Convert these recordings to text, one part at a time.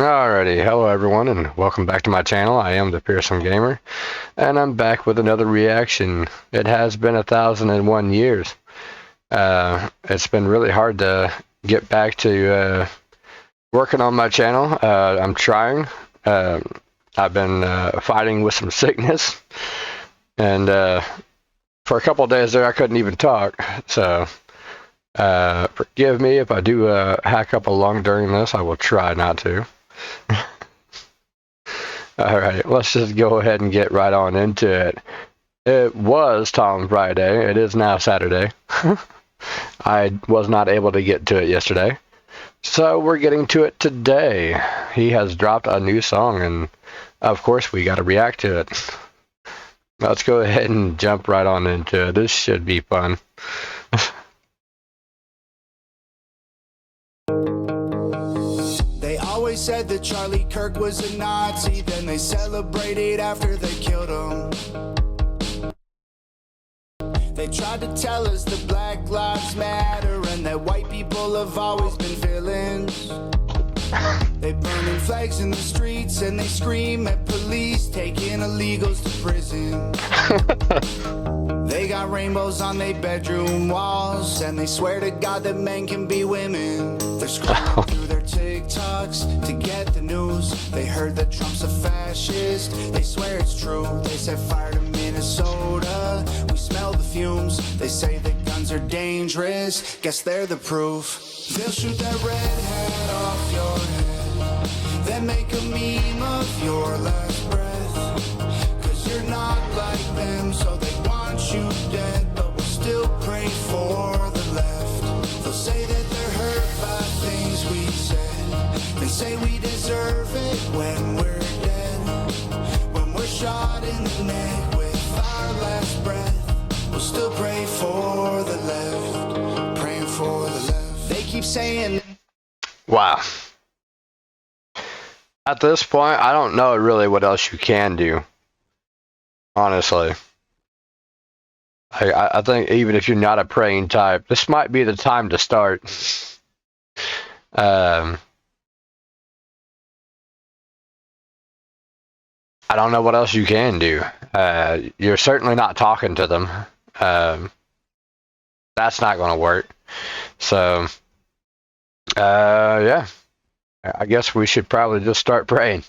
Alrighty, hello everyone and welcome back to my channel. I am the Pearson Gamer and I'm back with another reaction. It has been 1,001 years. It's been really hard to get back to working on my channel. I'm trying. I've been fighting with some sickness and for a couple of days there I couldn't even talk. So forgive me if I do hack up a lung during this. I will try not to. Alright, let's just go ahead and get right on into it. It was Tom Friday. It is now Saturday. I was not able to get to it yesterday. So we're getting to it today. He has dropped a new song and of course we got to react to it. Let's go ahead and jump right on into it. This should be fun. They always said that Charlie Kirk was a Nazi, then they celebrated after they killed him. They tried to tell us that Black Lives Matter and that white people have always been villains. They burning flags in the streets and they scream at police taking illegals to prison. They got rainbows on their bedroom walls and they swear to God that men can be women. They're scrolling through their TikToks to get the news. They heard that Trump's a fascist. They swear it's true. They set fire to Minnesota. We smell the fumes. They say that guns are dangerous. Guess they're the proof. They'll shoot that red hat off your head, then make a meme of your last breath. Cause you're not like them, so they want you dead. But we'll still pray for the left. They'll say that they're hurt by things we said. They say we deserve it when we're dead. When we're shot in the neck with our last breath, we'll still pray for the left. Praying for the left. They keep saying. Wow. At this point, I don't know really what else you can do. Honestly. I think even if you're not a praying type, this might be the time to start. I don't know what else you can do. You're certainly not talking to them. That's not going to work. So, yeah. I guess we should probably just start praying.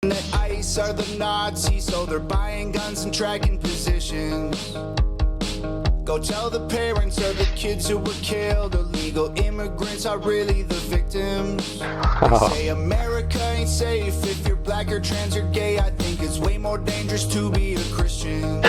That ICE are the Nazis, so they're buying guns and tracking positions. Go tell the parents of the kids who were killed. Illegal immigrants are really the victims. They say America ain't safe if you're black or trans or gay. I think it's way more dangerous to be a Christian.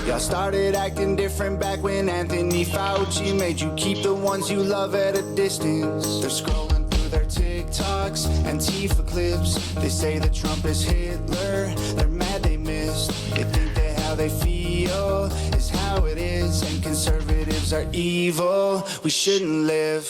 Y'all started acting different back when Anthony Fauci made you keep the ones you love at a distance. They're scrolling through their TikToks, Antifa clips. They say that Trump is Hitler. They're mad they missed. They think that how they feel is how it is, and conservatives are evil. We shouldn't live.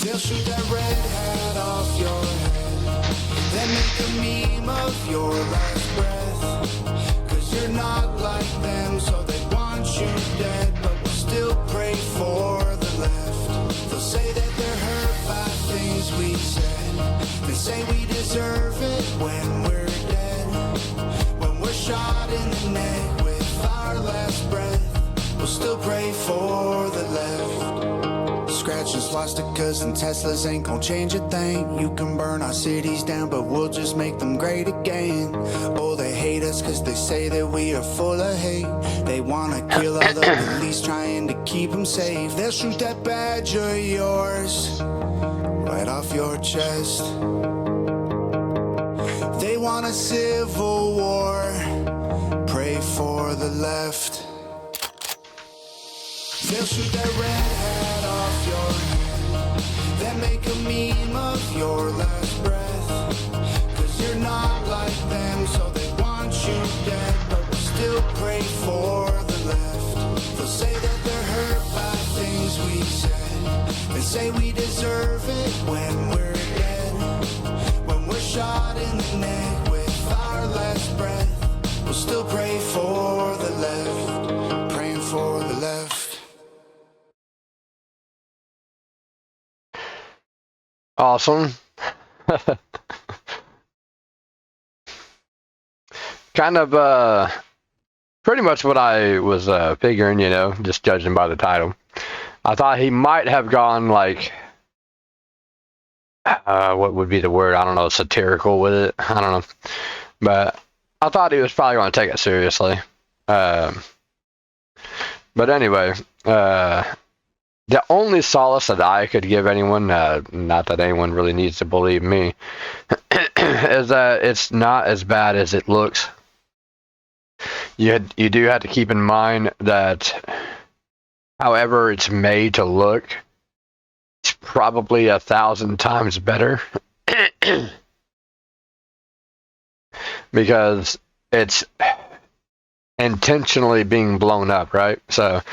They'll shoot that red hat off your head, then make a meme of your last breath. Cause you're not like them, so they want you dead. But we'll still pray for the left. They'll say that they're hurt by things we said. They say we deserve it when we're dead. When we're shot in the neck with our last breath, we'll still pray for the left. Scratching swastikas and Teslas ain't gon' change a thing. You can burn our cities down, but we'll just make them great again. Oh, they hate us cause they say that we are full of hate. They wanna kill all the police trying to keep them safe. They'll shoot that badge of yours right off your chest. They want a civil war. Pray for the left. They'll shoot that red hat off your head, then make a meme of your last breath. Cause you're not like them, so they want you dead. But we'll still pray for the left. They'll say that they're hurt by things we said. They say we deserve it when we're dead. When we're shot in the neck with our last breath, we'll still pray for the left. Praying for the left. Awesome. Kind of pretty much what I was figuring, just judging by the title. I thought he might have gone like what would be the word? I don't know, satirical with it. I don't know. But I thought he was probably going to take it seriously. Um, but anyway, the only solace that I could give anyone, not that anyone really needs to believe me, is that it's not as bad as it looks. You do have to keep in mind that however it's made to look, it's probably 1,000 times better because it's intentionally being blown up, right? So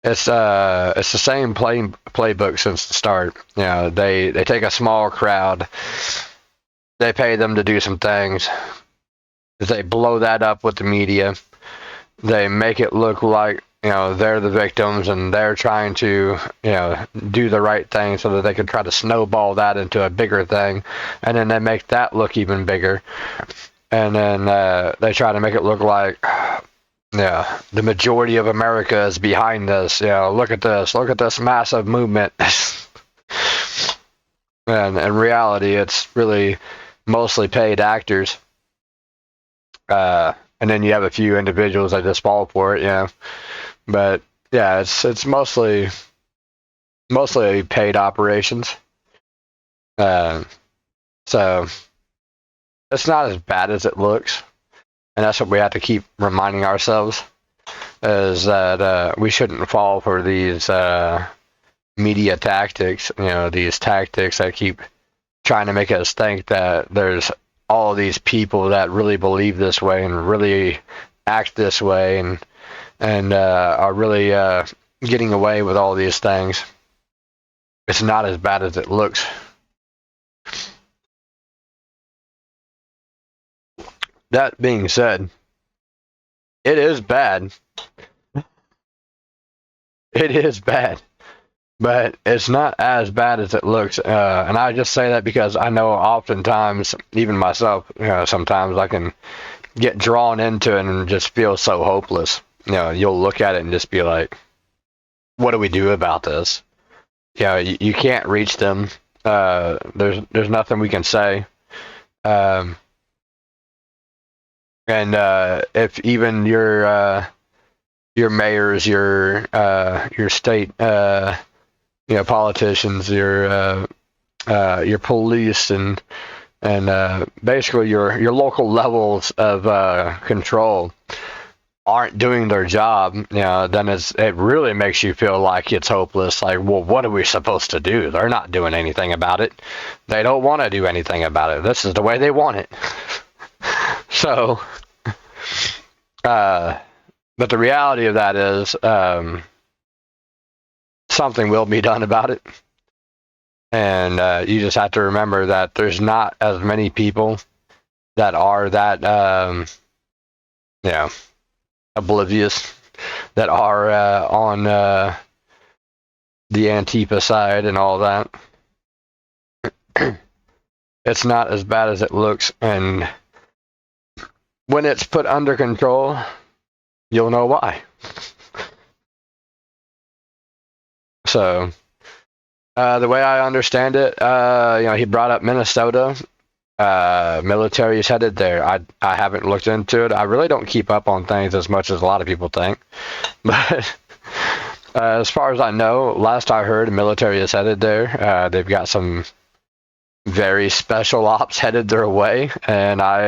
it's the same playbook since the start. They take a small crowd, they pay them to do some things, they blow that up with the media, they make it look like they're the victims and they're trying to do the right thing so that they can try to snowball that into a bigger thing, and then they make that look even bigger, and then they try to make it look like the majority of America is behind this. Look at this massive movement. And in reality, it's really mostly paid actors. And then you have a few individuals that just fall for it, But yeah, it's mostly paid operations. So it's not as bad as it looks, and that's what we have to keep reminding ourselves, is that we shouldn't fall for these media tactics. These tactics that keep trying to make us think that there's all these people that really believe this way and really act this way and are really getting away with all these things. It's not as bad as it looks. That being said, it is bad. It is bad. But it's not as bad as it looks. And I just say that because I know oftentimes, even myself, sometimes I can get drawn into it and just feel so hopeless. You'll look at it and just be like, what do we do about this? You can't reach them. There's nothing we can say. And if even your mayors, your state, politicians, your police, and basically your local levels of control aren't doing their job, then it really makes you feel like it's hopeless. Like, well, what are we supposed to do? They're not doing anything about it. They don't want to do anything about it. This is the way they want it. So, but the reality of that is something will be done about it. And you just have to remember that there's not as many people that are that, oblivious, that are on the Antifa side and all that. It's not as bad as it looks, and when it's put under control, you'll know why. So, the way I understand it, he brought up Minnesota. Military is headed there. I haven't looked into it. I really don't keep up on things as much as a lot of people think. But as far as I know, last I heard, the military is headed there. They've got some very special ops headed their way, and I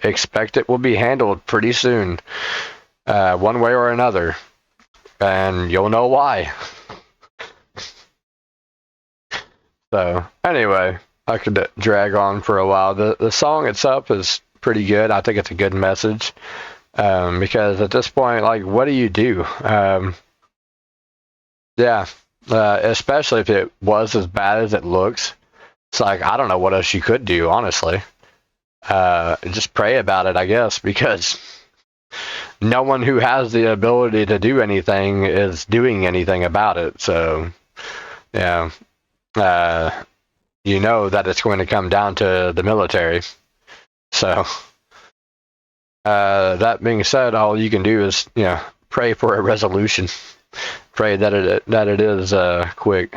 expect it will be handled pretty soon, one way or another. And you'll know why. So, anyway, I could drag on for a while. The song itself is pretty good. I think it's a good message. Because at this point, like, what do you do? Especially if it was as bad as it looks. It's like, I don't know what else you could do, honestly. Just pray about it, I guess, because no one who has the ability to do anything is doing anything about it. So, yeah. you know that it's going to come down to the military. So, that being said, all you can do is, pray for a resolution. Pray that it is quick.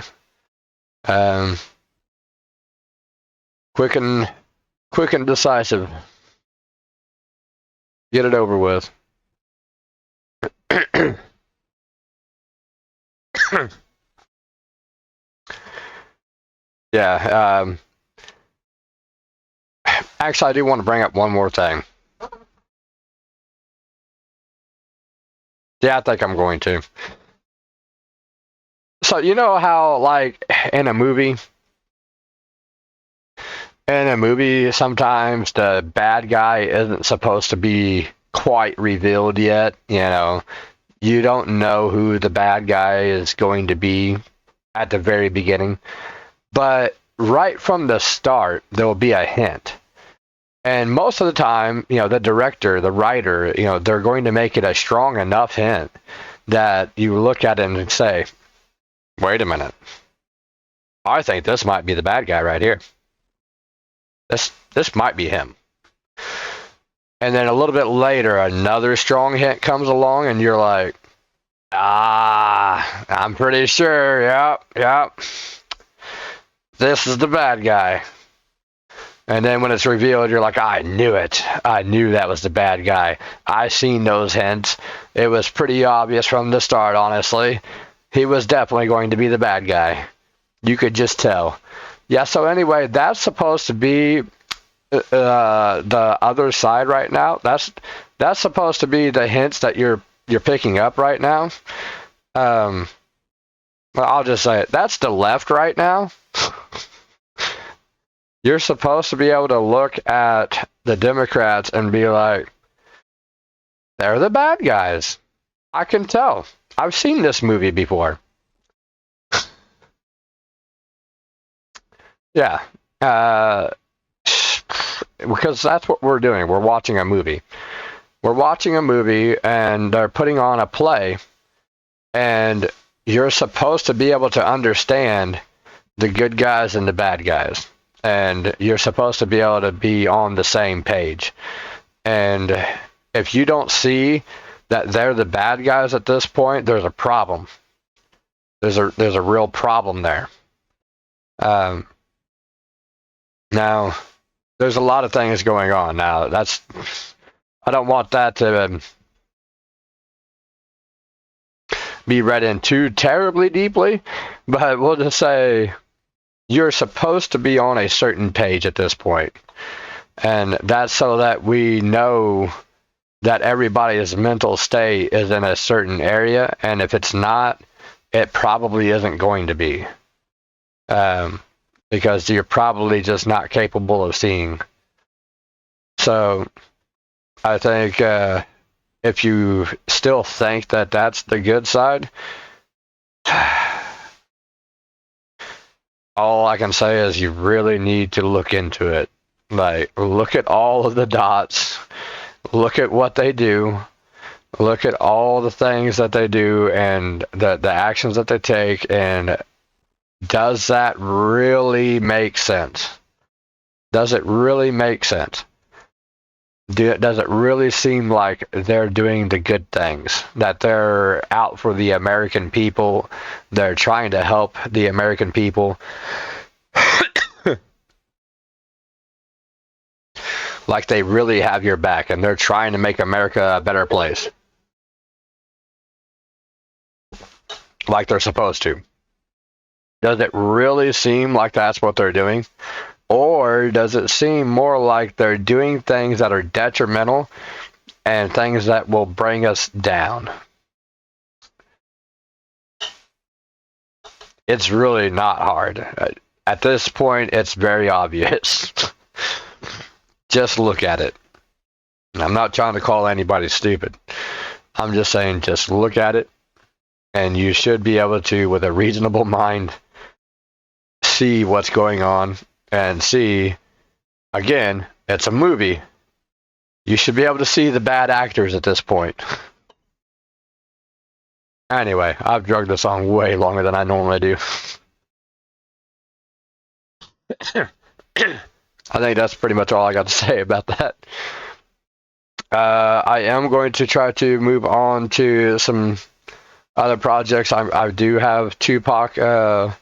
Quick and decisive. Get it over with. Yeah. Actually, I do want to bring up one more thing. Yeah, I think I'm going to. So you know how, like, in a movie, sometimes the bad guy isn't supposed to be quite revealed yet. You don't know who the bad guy is going to be at the very beginning. But right from the start, there will be a hint. And most of the time, the director, the writer, they're going to make it a strong enough hint that you look at it and say, wait a minute. I think this might be the bad guy right here. This might be him. And then a little bit later, another strong hint comes along, and you're like, I'm pretty sure. Yep. This is the bad guy. And then when it's revealed, you're like, I knew it. I knew that was the bad guy. I seen those hints. It was pretty obvious from the start, honestly. He was definitely going to be the bad guy. You could just tell. Yeah, so anyway, that's supposed to be the other side right now. That's supposed to be the hints that you're picking up right now. Well, I'll just say it. That's the left right now. You're supposed to be able to look at the Democrats and be like, they're the bad guys. I can tell. I've seen this movie before. Yeah. Because that's what we're doing. We're watching a movie. And they're putting on a play, and you're supposed to be able to understand the good guys and the bad guys. And you're supposed to be able to be on the same page. And if you don't see that they're the bad guys at this point, there's a problem. There's a real problem there. Now, there's a lot of things going on now. I don't want that to be read in too terribly deeply, but we'll just say you're supposed to be on a certain page at this point. And that's so that we know that everybody's mental state is in a certain area, and if it's not, it probably isn't going to be. Because you're probably just not capable of seeing. So I think if you still think that that's the good side, all I can say is you really need to look into it. Like, look at all of the dots, look at what they do, look at all the things that they do and the actions that they take, and does that really make sense? Does it really make sense? Does it really seem like they're doing the good things? That they're out for the American people? They're trying to help the American people? Like they really have your back and they're trying to make America a better place? Like they're supposed to. Does it really seem like that's what they're doing? Or does it seem more like they're doing things that are detrimental and things that will bring us down? It's really not hard. At this point, it's very obvious. Just look at it. I'm not trying to call anybody stupid. I'm just saying just look at it, and you should be able to, with a reasonable mind, see what's going on and see, again, it's a movie. You should be able to see the bad actors at this point. Anyway, I've drugged this on way longer than I normally do. I think that's pretty much all I got to say about that. I am going to try to move on to some other projects. I do have Tupac still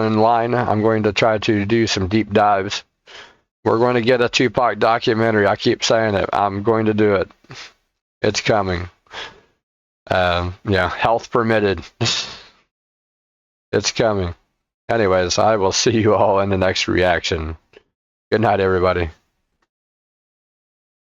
in line. I'm going to try to do some deep dives. We're going to get a Tupac documentary. I keep saying it. I'm going to do it. It's coming. Yeah, health permitted. It's coming. Anyways, I will see you all in the next reaction. Good night, everybody.